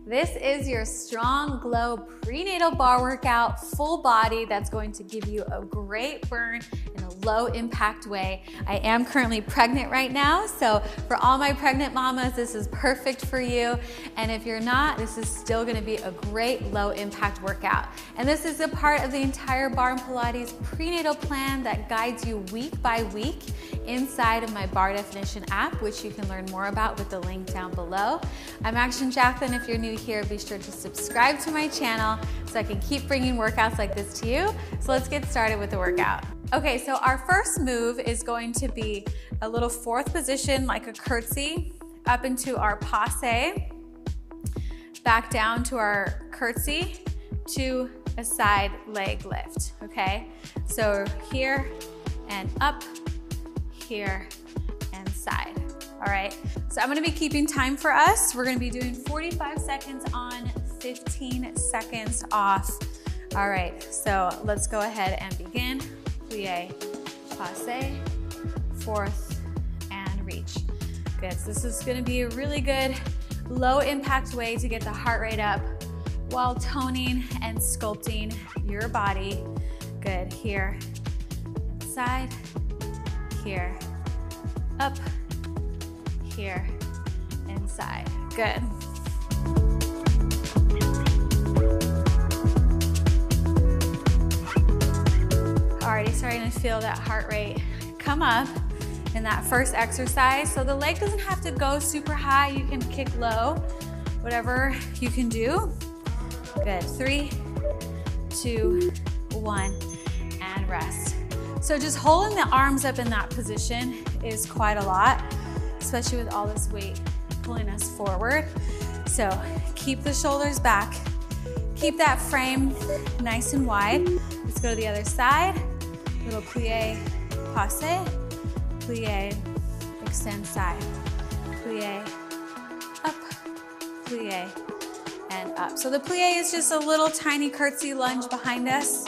This is your Strong Glow prenatal bar workout, full body, that's going to give you a great burn in a low impact way. I am currently pregnant right now, so for all my pregnant mamas, this is perfect for you. And if you're not, this is still gonna be a great low impact workout. And this is a part of the entire Barre Pilates prenatal plan that guides you week by week inside of my Barre Definition app, which you can learn more about with the link down below. I'm Action Jacqueline. If you're new here, be sure to subscribe to my channel so I can keep bringing workouts like this to you. So let's get started with the workout. Okay, so our first move is going to be a little fourth position, like a curtsy, up into our passe, back down to our curtsy, to a side leg lift, okay? So here and up, here and side. All right, so I'm gonna be keeping time for us. We're gonna be doing 45 seconds on, 15 seconds off. All right, so let's go ahead and begin. Plie, passe, fourth, and reach. Good, so this is gonna be a really good low impact way to get the heart rate up while toning and sculpting your body. Good, here, side, here, up, here, inside. Good. Already starting to feel that heart rate come up in that first exercise. So the leg doesn't have to go super high. You can kick low, whatever you can do. Good, 3, 2, 1, and rest. So just holding the arms up in that position is quite a lot, especially with all this weight pulling us forward. So keep the shoulders back. Keep that frame nice and wide. Let's go to the other side. Little plie, passe, plie, extend side, plie, up, plie, and up. So the plie is just a little tiny curtsy lunge behind us.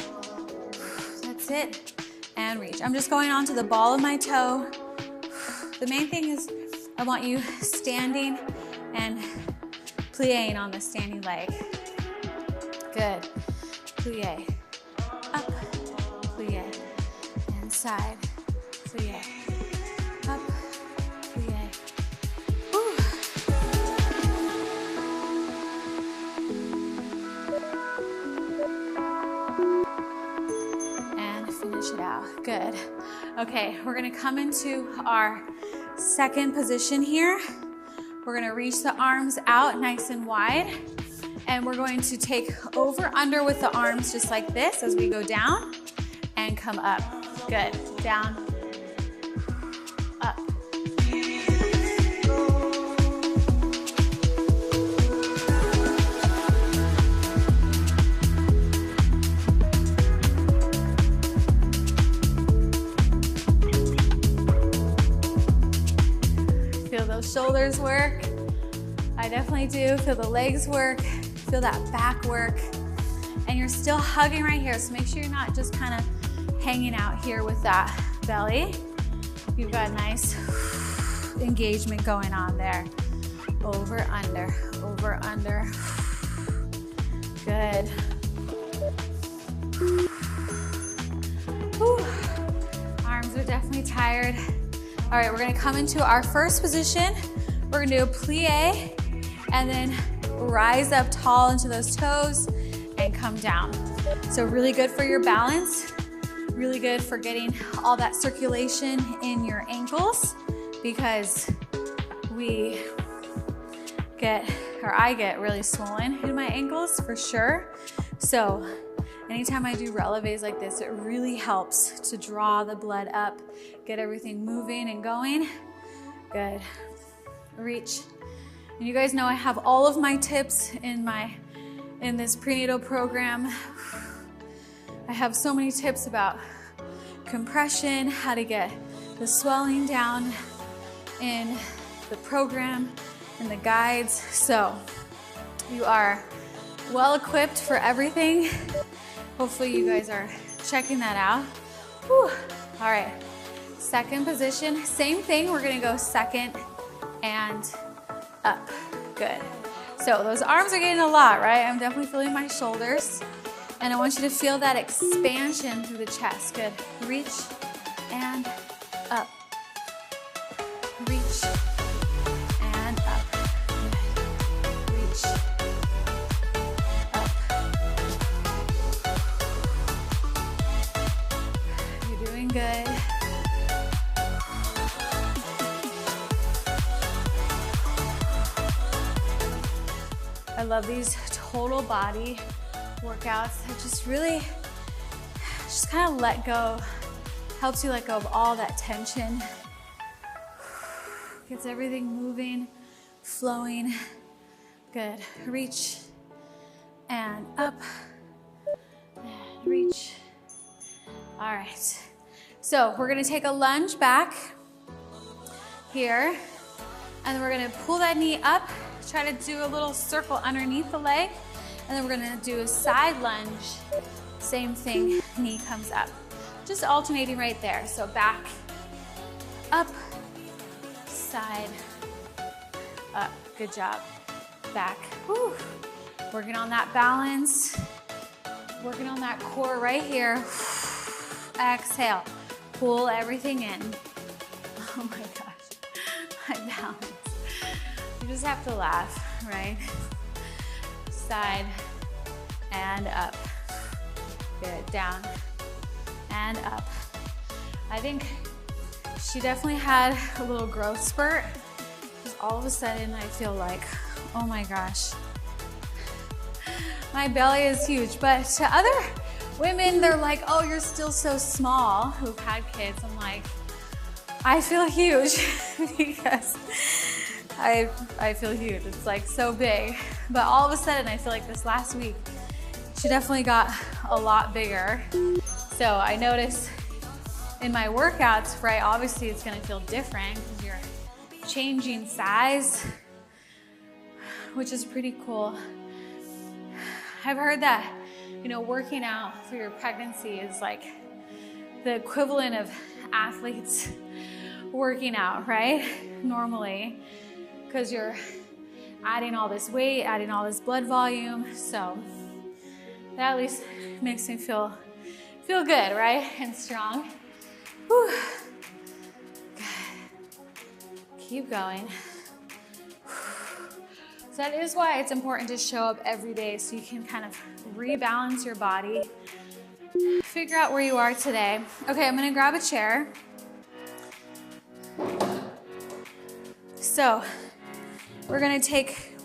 That's it. And reach. I'm just going onto the ball of my toe. The main thing is I want you standing and plieing on the standing leg. Good. Plie, up, plie, and side, plie, up, plie. Whew. And finish it out. Good. Okay, we're gonna come into our second position here. We're gonna reach the arms out nice and wide, and we're going to take over under with the arms just like this as we go down and come up. Good, down, up. Feel those shoulders work. I definitely do. Feel the legs work. Feel that back work. And you're still hugging right here, so make sure you're not just kind of hanging out here with that belly. You've got a nice engagement going on there. Over, under, over, under. Good. Whew. Arms are definitely tired. All right, we're gonna come into our first position. We're gonna do a plie and then rise up tall into those toes and come down. So really good for your balance, really good for getting all that circulation in your ankles, because I get really swollen in my ankles for sure. So anytime I do releves like this, it really helps to draw the blood up, get everything moving and going. Good. Reach. And you guys know I have all of my tips in this prenatal program. I have so many tips about compression, how to get the swelling down in the program and the guides. So you are well equipped for everything. Hopefully you guys are checking that out. Whew. All right, second position, same thing. We're gonna go second and up. Good. So those arms are getting a lot, right? I'm definitely feeling my shoulders. And I want you to feel that expansion through the chest. Good. Reach and up. Reach and up. Good. Reach up. You're doing good. I love these total body workouts that just really just kind of let go, helps you let go of all that tension, gets everything moving, flowing. Good. Reach and up and reach. All right. So we're going to take a lunge back here, and then we're going to pull that knee up. Try to do a little circle underneath the leg, and then we're gonna do a side lunge. Same thing, knee comes up. Just alternating right there. So back, up, side, up. Good job. Back. Whew. Working on that balance. Working on that core right here. Exhale. Pull everything in. Oh my gosh. My balance. You just have to laugh, right? Side and up. Good. Down and up. I think she definitely had a little growth spurt. Because all of a sudden I feel like, oh my gosh, my belly is huge. But to other women, they're like, oh, you're still so small, who've had kids. I'm like, I feel huge because I feel huge. It's like so big. But all of a sudden, I feel like this last week, she definitely got a lot bigger. So I noticed in my workouts, right, obviously it's gonna feel different because you're changing size, which is pretty cool. I've heard that, you know, working out through your pregnancy is like the equivalent of athletes working out, right? Normally. Because you're adding all this weight, adding all this blood volume. So that at least makes me feel good, right? And strong. Whew. Good. Keep going. So that is why it's important to show up every day so you can kind of rebalance your body, figure out where you are today. Okay, I'm gonna grab a chair. So we're gonna take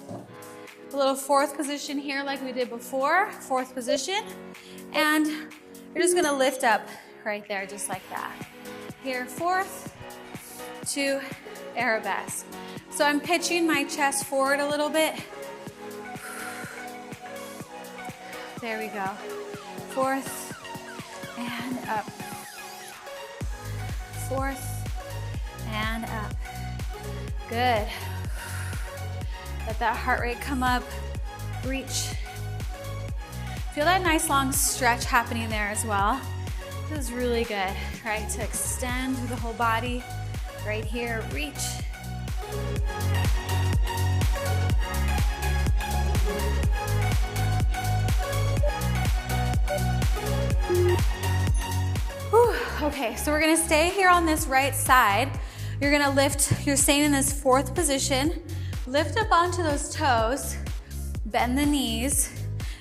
a little fourth position here like we did before, fourth position, and you're just gonna lift up right there, just like that. Here, fourth to arabesque. So I'm pitching my chest forward a little bit. There we go. Fourth and up. Fourth and up. Good. Let that heart rate come up. Reach. Feel that nice long stretch happening there as well. This is really good, right? To extend through the whole body. Right here, reach. Whew. Okay, so we're gonna stay here on this right side. You're gonna lift, you're staying in this fourth position. Lift up onto those toes, bend the knees,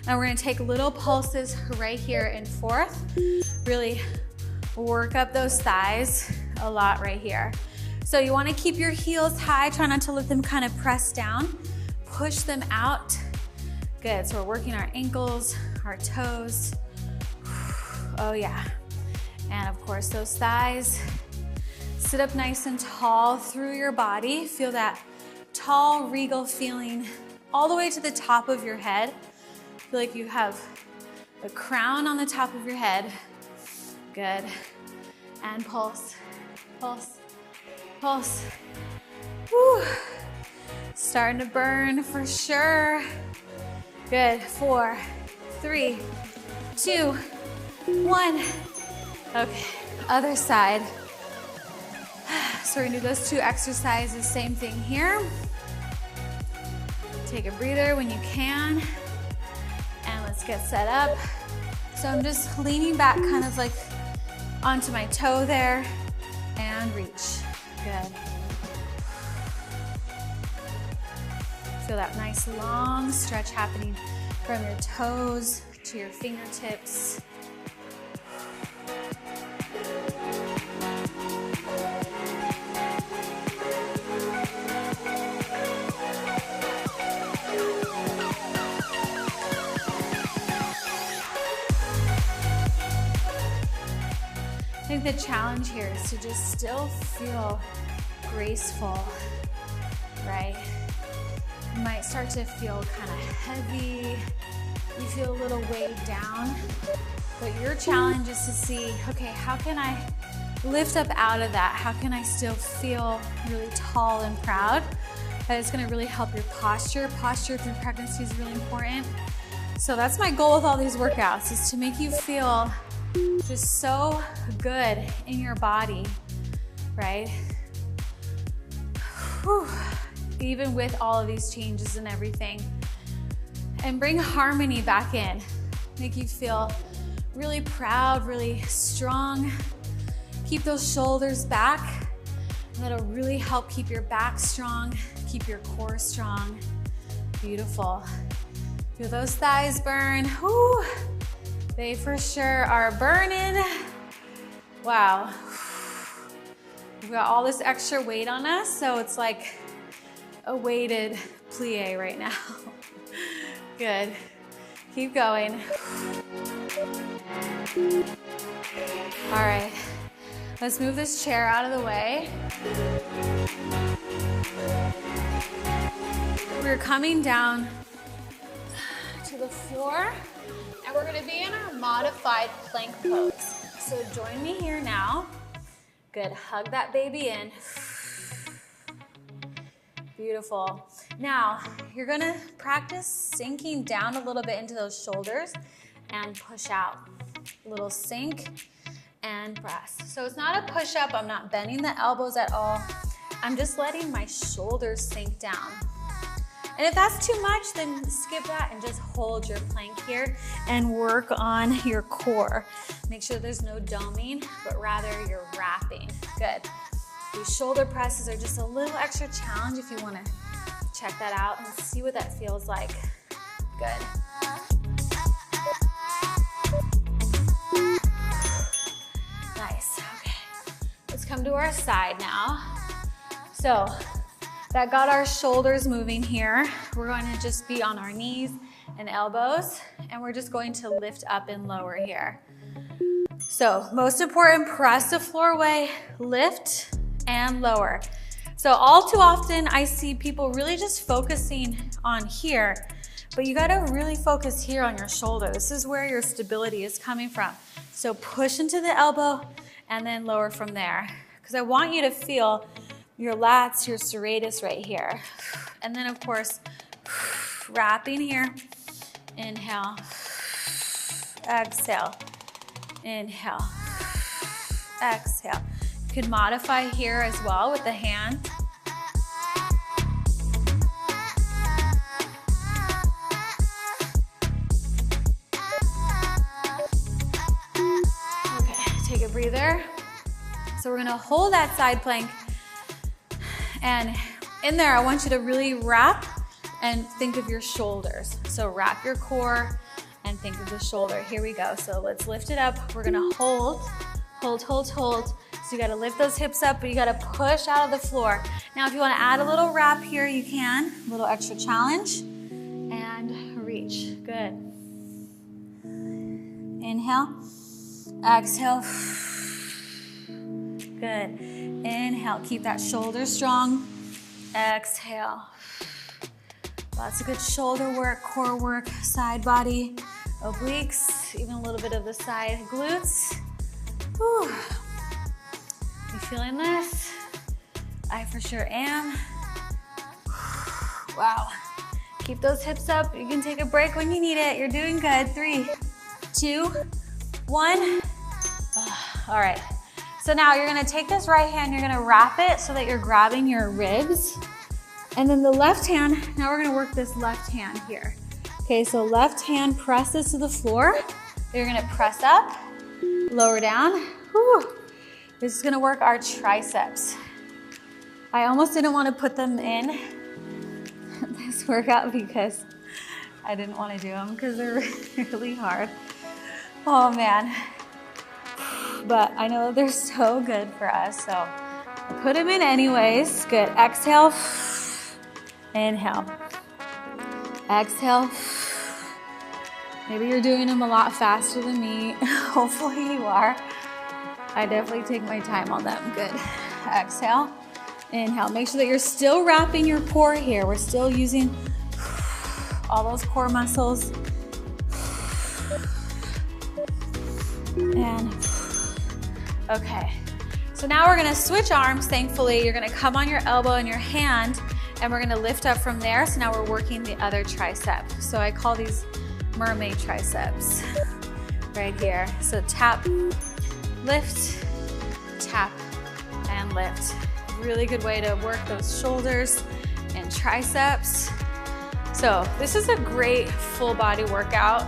and we're gonna take little pulses right here in fourth. Really work up those thighs a lot right here. So you wanna keep your heels high, try not to let them kind of press down. Push them out. Good, so we're working our ankles, our toes. Oh yeah. And of course, those thighs. Sit up nice and tall through your body. Feel that tall, regal feeling all the way to the top of your head. Feel like you have a crown on the top of your head. Good. And pulse, pulse, pulse. Whew. Starting to burn for sure. Good. 4, 3, 2, 1. Okay, other side. So we're gonna do those two exercises, same thing here. Take a breather when you can. And let's get set up. So I'm just leaning back kind of like onto my toe there and reach. Good. Feel that nice long stretch happening from your toes to your fingertips. I think the challenge here is to just still feel graceful, right? You might start to feel kind of heavy. You feel a little weighed down. But your challenge is to see, okay, how can I lift up out of that? How can I still feel really tall and proud? That is gonna really help your posture. Posture through pregnancy is really important. So that's my goal with all these workouts, is to make you feel just so good in your body, right? Whew. Even with all of these changes and everything. And bring harmony back in. Make you feel really proud, really strong. Keep those shoulders back. And that'll really help keep your back strong, keep your core strong. Beautiful. Feel those thighs burn. Whew. They for sure are burning. Wow. We've got all this extra weight on us, so it's like a weighted plie right now. Good. Keep going. All right. Let's move this chair out of the way. We're coming down to the floor, and we're gonna be in our modified plank pose. So join me here now. Good, hug that baby in. Beautiful. Now, you're gonna practice sinking down a little bit into those shoulders and push out. A little sink and press. So it's not a push up, I'm not bending the elbows at all. I'm just letting my shoulders sink down. And if that's too much, then skip that and just hold your plank here and work on your core. Make sure there's no doming, but rather you're wrapping. Good. These shoulder presses are just a little extra challenge if you want to check that out and see what that feels like. Good. Nice. Okay. Let's come to our side now. So that got our shoulders moving here. We're going to just be on our knees and elbows, and we're just going to lift up and lower here. So most important, press the floor away, lift and lower. So all too often I see people really just focusing on here, but you gotta really focus here on your shoulder. This is where your stability is coming from. So push into the elbow and then lower from there. Because I want you to feel your lats, your serratus right here. And then of course, wrapping here. Inhale, exhale, inhale, exhale. You could modify here as well with the hand. Okay, take a breather. So we're gonna hold that side plank, and in there I want you to really wrap and think of your shoulders. So wrap your core and think of the shoulder. Here we go. So let's lift it up. We're gonna hold, hold, hold, hold. So you gotta lift those hips up, but you gotta push out of the floor. Now if you wanna add a little wrap here, you can. A little extra challenge. And reach. Good. Inhale. Exhale. Good. Inhale. Keep that shoulder strong. Exhale. Lots of good shoulder work, core work, side body, obliques, even a little bit of the side glutes. Whew. You feeling this? I for sure am. Wow. Keep those hips up. You can take a break when you need it. You're doing good. 3, 2, 1. All right. So now you're gonna take this right hand, you're gonna wrap it so that you're grabbing your ribs. And then the left hand, now we're gonna work this left hand here. Okay, so left hand presses to the floor. You're gonna press up, lower down. Whew. This is gonna work our triceps. I almost didn't wanna put them in this workout because I didn't wanna do them because they're really hard. Oh man. But I know they're so good for us, so I put them in anyways. Good, exhale, inhale, exhale. Maybe you're doing them a lot faster than me. Hopefully you are. I definitely take my time on them. Good, exhale, inhale. Make sure that you're still wrapping your core here. We're still using all those core muscles. And okay, so now we're gonna switch arms, thankfully. You're gonna come on your elbow and your hand, and we're gonna lift up from there. So now we're working the other tricep. So I call these mermaid triceps right here. So tap, lift, tap, and lift. Really good way to work those shoulders and triceps. So this is a great full body workout.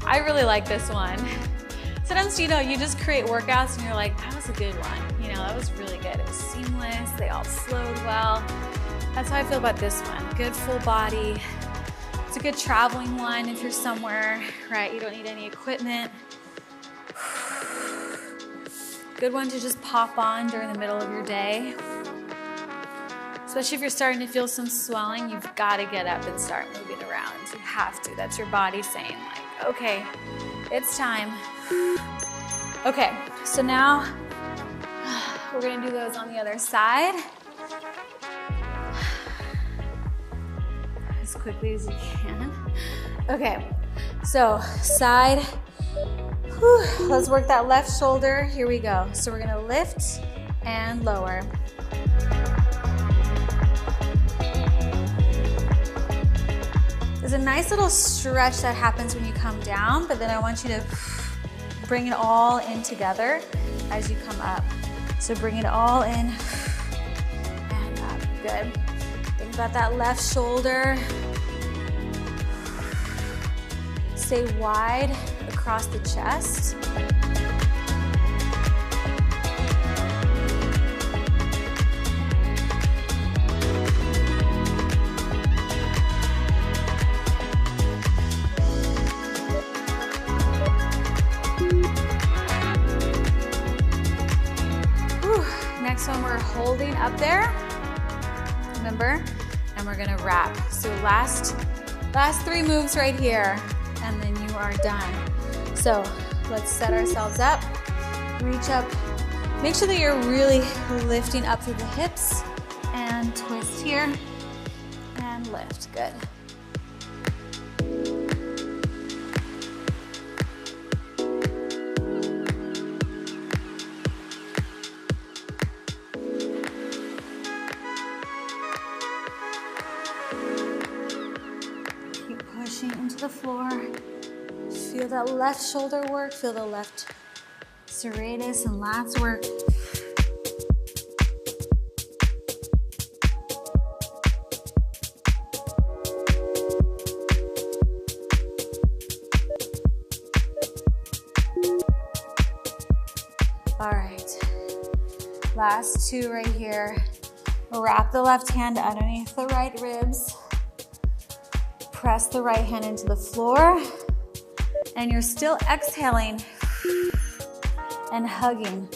I really like this one. Sometimes, you know, you just create workouts and you're like, that was a good one. You know, that was really good. It was seamless. They all flowed well. That's how I feel about this one. Good full body. It's a good traveling one if you're somewhere, right? You don't need any equipment. Good one to just pop on during the middle of your day. Especially if you're starting to feel some swelling, you've got to get up and start moving around. You have to. That's your body saying, like, okay, it's time. Okay, so now we're gonna do those on the other side. As quickly as you can. Okay, so side. Whew. Let's work that left shoulder. Here we go. So we're gonna lift and lower. There's a nice little stretch that happens when you come down, but then I want you to bring it all in together as you come up. So bring it all in and up. Good. Think about that left shoulder. Stay wide across the chest. Next one, we're holding up there, remember, and we're gonna wrap. So last 3 moves right here, and then you are done. So let's set ourselves up, reach up, make sure that you're really lifting up through the hips, and twist here, and lift, good. Into the floor. Feel that left shoulder work, feel the left serratus and lats work. All right, last 2 right here. Wrap the left hand underneath the right ribs. Press the right hand into the floor, and you're still exhaling and hugging.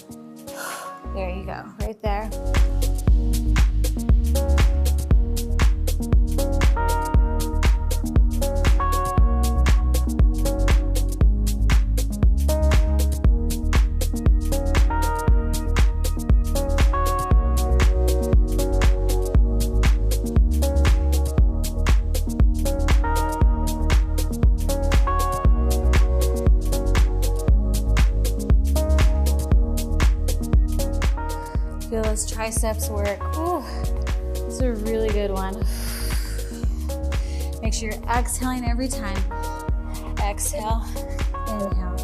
There you go, right there. Feel those triceps work. Ooh, this is a really good one. Make sure you're exhaling every time. Exhale, inhale.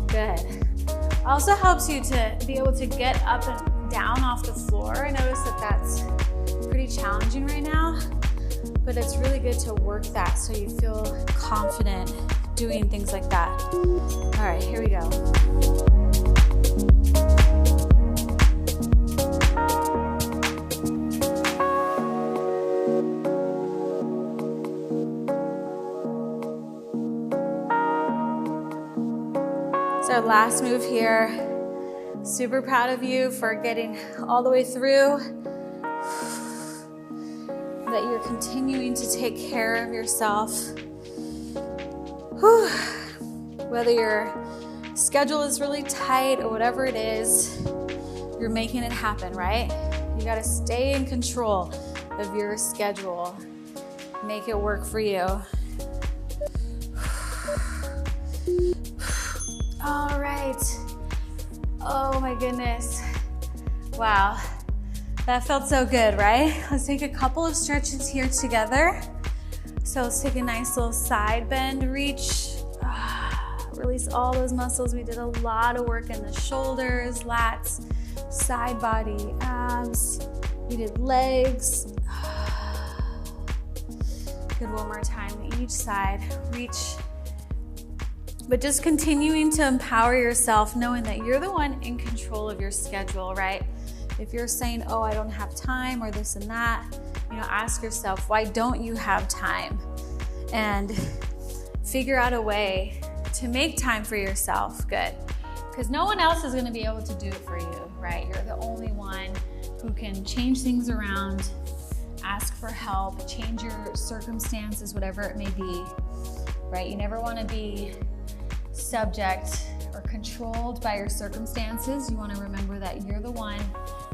Good. Also helps you to be able to get up and down off the floor. I notice that that's pretty challenging right now, but it's really good to work that so you feel confident doing things like that. All right, here we go. So our last move here. Super proud of you for getting all the way through. That you're continuing to take care of yourself. Whew. Whether your schedule is really tight or whatever it is, you're making it happen, right? You gotta stay in control of your schedule. Make it work for you. All right. Oh my goodness. Wow. That felt so good, right? Let's take a couple of stretches here together. So let's take a nice little side bend, reach. Release all those muscles. We did a lot of work in the shoulders, lats, side body, abs. We did legs. Good, one more time. Each side, reach. But just continuing to empower yourself, knowing that you're the one in control of your schedule, right? If you're saying, oh, I don't have time or this and that, ask yourself, why don't you have time? And figure out a way to make time for yourself. Good. Because no one else is going to be able to do it for you, right? You're the only one who can change things around, ask for help, change your circumstances, whatever it may be, right? You never want to be subject or controlled by your circumstances. You want to remember that you're the one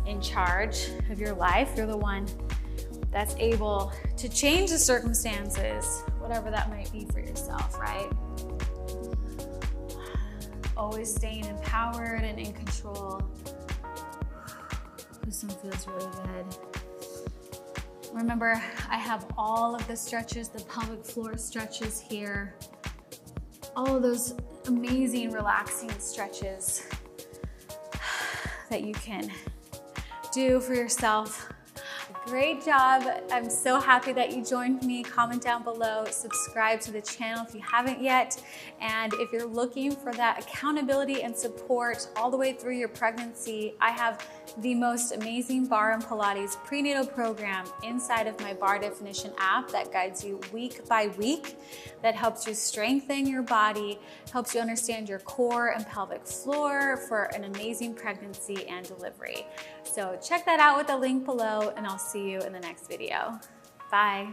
in charge of your life. You're the one that's able to change the circumstances, whatever that might be for yourself, right? Always staying empowered and in control. This one feels really good. Remember, I have all of the stretches, the pelvic floor stretches here. All of those amazing, relaxing stretches that you can do for yourself. Great job. I'm so happy that you joined me. Comment down below, subscribe to the channel if you haven't yet. And if you're looking for that accountability and support all the way through your pregnancy, I have the most amazing Barre and Pilates prenatal program inside of my Barre Definition app that guides you week by week, that helps you strengthen your body, helps you understand your core and pelvic floor for an amazing pregnancy and delivery. So check that out with the link below, and I'll see you in the next video. Bye.